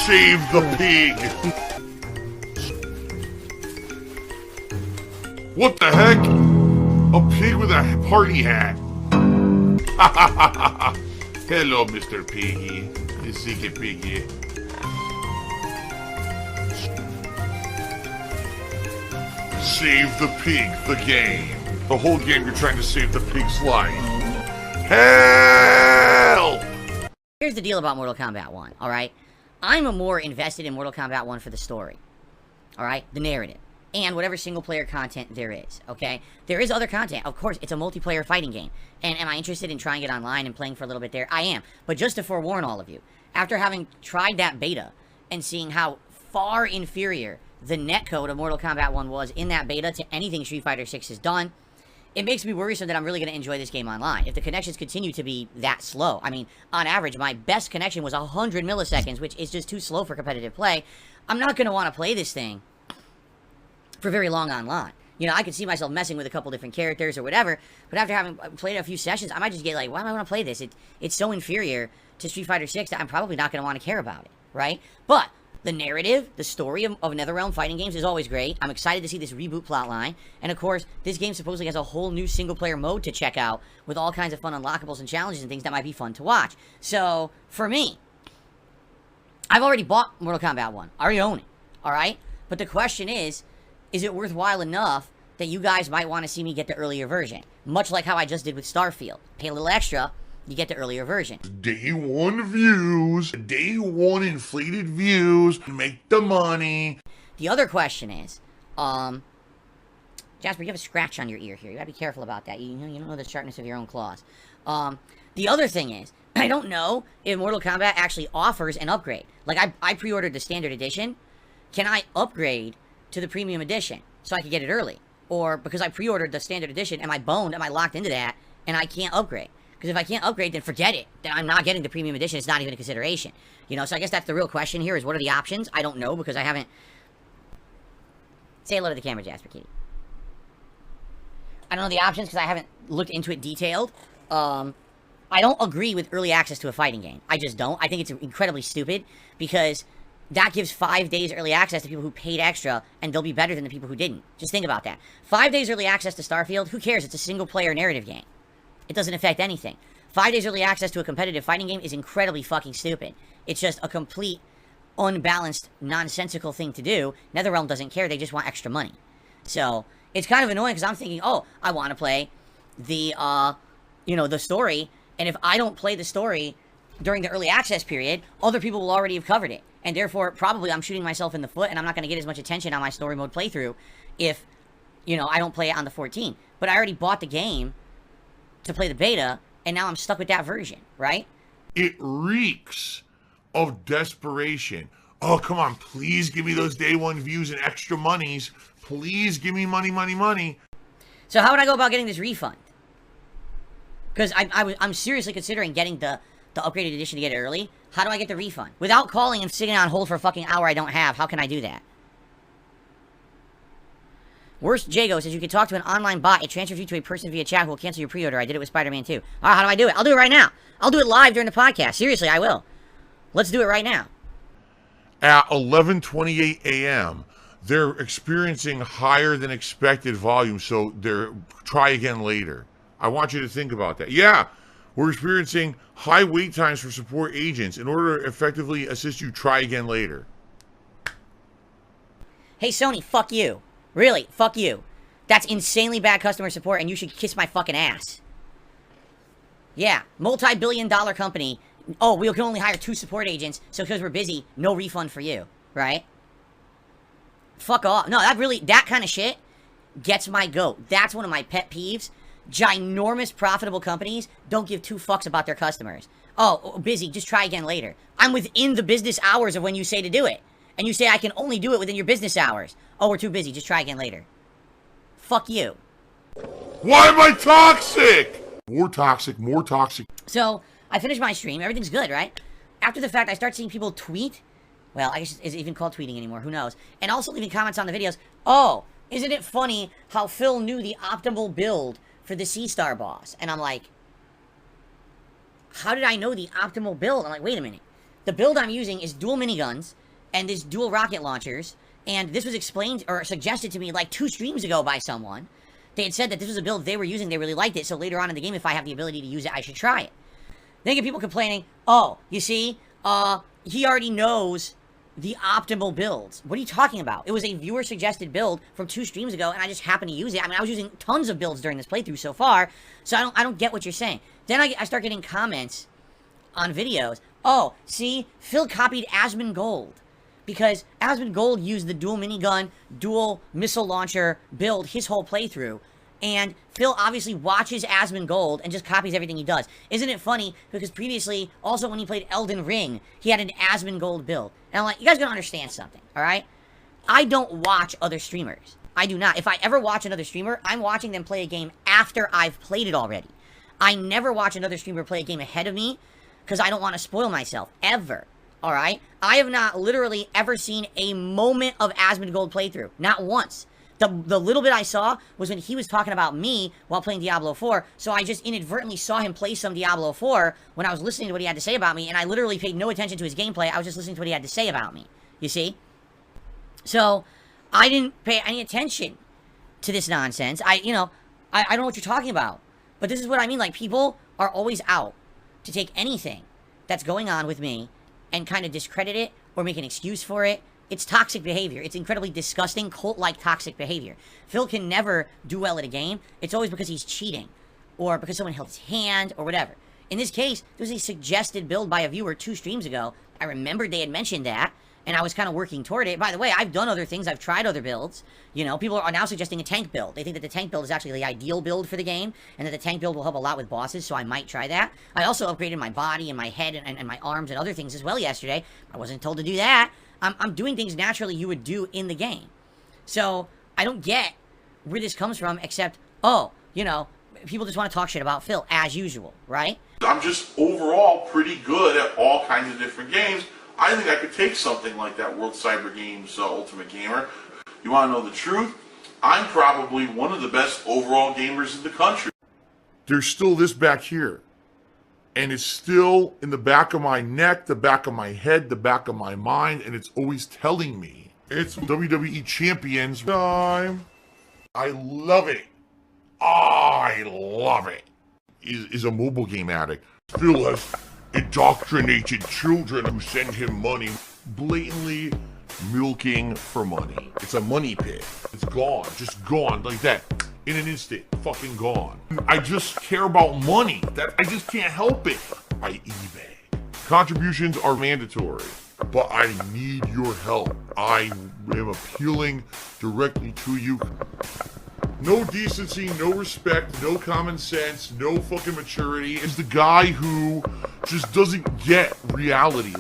Save the pig! What the heck? A pig with a party hat. Hello, Mr. Piggy. The secret piggy. Save the pig, the game. The whole game you're trying to save the pig's life. Help! Here's the deal about Mortal Kombat 1, alright? I'm more invested in Mortal Kombat 1 for the story. Alright? The narrative. And whatever single-player content there is, okay? There is other content. Of course, it's a multiplayer fighting game. And am I interested in trying it online and playing for a little bit there? I am. But just to forewarn all of you, after having tried that beta and seeing how far inferior the netcode of Mortal Kombat 1 was in that beta to anything Street Fighter 6 has done, it makes me worrisome that I'm really going to enjoy this game online. If the connections continue to be that slow, I mean, on average, my best connection was 100 milliseconds, which is just too slow for competitive play. I'm not going to want to play this thing for very long online. You know, I could see myself messing with a couple different characters or whatever, but after having played a few sessions, I might just get like, why do I want to play this? It's so inferior to Street Fighter 6 that I'm probably not going to want to care about it, right? But the narrative, the story of NetherRealm fighting games is always great. I'm excited to see this reboot plotline. And of course, this game supposedly has a whole new single-player mode to check out with all kinds of fun unlockables and challenges and things that might be fun to watch. So, for me, I've already bought Mortal Kombat 1. I already own it, alright? But the question is it worthwhile enough that you guys might want to see me get the earlier version? Much like how I just did with Starfield. Pay a little extra, you get the earlier version. Day one views, day one inflated views, make the money. The other question is, Jasper, you have a scratch on your ear here. You gotta be careful about that. You don't know the sharpness of your own claws. The other thing is, I don't know if Mortal Kombat actually offers an upgrade. Like, I pre-ordered the standard edition. Can I upgrade to the premium edition so I can get it early? Or because I pre-ordered the standard edition, am I boned? Am I locked into that and I can't upgrade? Because if I can't upgrade, then forget it. Then I'm not getting the premium edition. It's not even a consideration. You know, so I guess that's the real question here is what are the options? I don't know because I haven't... Say hello to the camera, Jasper Kitty. I don't know the options because I haven't looked into it detailed. I don't agree with early access to a fighting game. I just don't. I think it's incredibly stupid because that gives 5 days early access to people who paid extra, and they'll be better than the people who didn't. Just think about that. 5 days early access to Starfield, who cares? It's a single-player narrative game. It doesn't affect anything. 5 days early access to a competitive fighting game is incredibly fucking stupid. It's just a complete, unbalanced, nonsensical thing to do. NetherRealm doesn't care. They just want extra money. So, it's kind of annoying because I'm thinking, oh, I want to play the, the story, and if I don't play the story during the early access period, other people will already have covered it. And therefore, probably I'm shooting myself in the foot, and I'm not going to get as much attention on my story mode playthrough if, I don't play it on the 14. But I already bought the game to play the beta, and now I'm stuck with that version, right? It reeks of desperation. Oh, come on, please give me those day one views and extra monies. Please give me money, money, money. So how would I go about getting this refund? Because I'm seriously considering getting the upgraded edition to get it early. How do I get the refund? Without calling and sitting on hold for a fucking hour I don't have, how can I do that? Worst Jago says you can talk to an online bot. It transfers you to a person via chat who will cancel your pre-order. I did it with Spider-Man 2. Alright, how do I do it? I'll do it right now. I'll do it live during the podcast. Seriously, I will. Let's do it right now. At 11:28 a.m., they're experiencing higher than expected volume, so they're try again later. I want you to think about that. Yeah, we're experiencing high wait times for support agents. In order to effectively assist you, try again later. Hey, Sony, fuck you. Really, fuck you. That's insanely bad customer support, and you should kiss my fucking ass. Yeah, multi-billion-dollar company. Oh, we can only hire 2 support agents, so because we're busy, no refund for you, right? Fuck off. No, that kind of shit gets my goat. That's one of my pet peeves. Ginormous, profitable companies don't give 2 fucks about their customers. Oh, busy, just try again later. I'm within the business hours of when you say to do it. And you say I can only do it within your business hours. Oh, we're too busy, just try again later. Fuck you. Why am I toxic? More toxic, more toxic. So, I finished my stream, everything's good, right? After the fact, I start seeing people tweet. Well, I guess is it even called tweeting anymore, who knows? And also leaving comments on the videos. Oh, isn't it funny how Phil knew the optimal build for the C-Star boss? And I'm like, how did I know the optimal build? I'm like, wait a minute. The build I'm using is dual miniguns and this dual rocket launchers, and this was explained or suggested to me like 2 streams ago by someone. They had said that this was a build they were using, they really liked it, so later on in the game, if I have the ability to use it, I should try it. Then you get people complaining, oh, you see, he already knows the optimal builds. What are you talking about? It was a viewer-suggested build from 2 streams ago, and I just happened to use it. I mean, I was using tons of builds during this playthrough so far, so I don't get what you're saying. Then I start getting comments on videos. Oh, see, Phil copied Asmongold, because Asmongold used the dual minigun, dual missile launcher build his whole playthrough, and Phil obviously watches Asmongold and just copies everything he does. Isn't it funny? Because previously, also when he played Elden Ring, he had an Asmongold build. And I'm like, you guys gotta understand something, alright? I don't watch other streamers. I do not. If I ever watch another streamer, I'm watching them play a game after I've played it already. I never watch another streamer play a game ahead of me, because I don't want to spoil myself, ever. Alright? I have not literally ever seen a moment of Asmongold playthrough. Not once. The little bit I saw was when he was talking about me while playing Diablo 4, so I just inadvertently saw him play some Diablo 4 when I was listening to what he had to say about me, and I literally paid no attention to his gameplay. I was just listening to what he had to say about me. You see? So, I didn't pay any attention to this nonsense. I don't know what you're talking about. But this is what I mean. Like, people are always out to take anything that's going on with me and kind of discredit it or make an excuse for it. It's toxic behavior. It's incredibly disgusting, cult-like toxic behavior. Phil can never do well at a game. It's always because he's cheating or because someone held his hand or whatever. In this case, there was a suggested build by a viewer 2 streams ago. I remembered they had mentioned that, and I was kind of working toward it. By the way, I've done other things. I've tried other builds. You know, people are now suggesting a tank build. They think that the tank build is actually the ideal build for the game, and that the tank build will help a lot with bosses, so I might try that. I also upgraded my body and my head and my arms and other things as well yesterday. I wasn't told to do that. I'm doing things naturally you would do in the game. So, I don't get where this comes from, except, oh, you know, people just want to talk shit about Phil, as usual, right? I'm just overall pretty good at all kinds of different games. I think I could take something like that World Cyber Games Ultimate Gamer. You want to know the truth? I'm probably one of the best overall gamers in the country. There's still this back here. And it's still in the back of my neck, the back of my head, the back of my mind, and it's always telling me it's WWE Champions time. I love it. I love it. Is a mobile game addict. Phil has indoctrinated children who send him money, blatantly milking for money. It's a money pit. It's gone, just gone like that. In an instant, fucking gone. I just care about money. That I just can't help it. I eBay. Contributions are mandatory, but I need your help. I am appealing directly to you. No decency, no respect, no common sense, no fucking maturity. It's the guy who just doesn't get reality.